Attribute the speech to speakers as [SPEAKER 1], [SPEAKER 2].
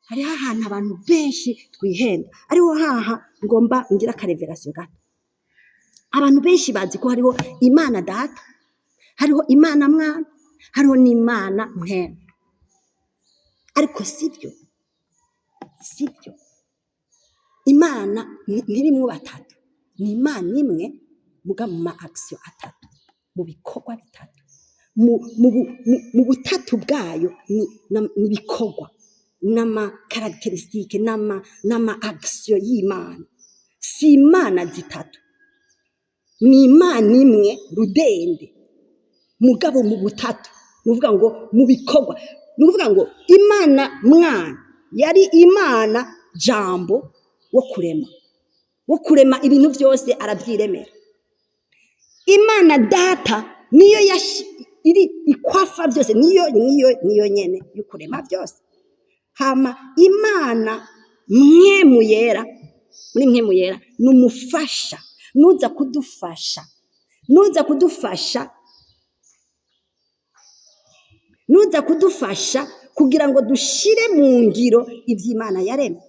[SPEAKER 1] hariho ahantu abantu benshi twihenda ariho haha ngomba ngira akareverasiyo gato. Abantu benshi bazi ko hariho Imana Data, hariho Imana Mwana, hariho n'Imana Mpwemu, ariko sibyo. Imana ntirimwo batatu, ni Imana imwe muga mu ma action atatu, mu bikorwa bitatu, mu butatu bwayo ni bikorwa n'ama caractéristique n'ama action y'Imana. Si Imana zitatu, ni Imana imwe rudende mugabo mu butatu, nuvuga ngo mu bikorwa, nuvuga ngo Imana Mwana yari Imana Jambo wo kurema ibintu byose arabyiremera. Imana Data niyo iri ikwafa byose, niyo nyene yukurema byose. Hama Imana Mpwemu Yera, muri Mpwemu Yera numufasha, nuza kudufasha kugira ngo dushire mu ngiro ivy'Imana yaremye.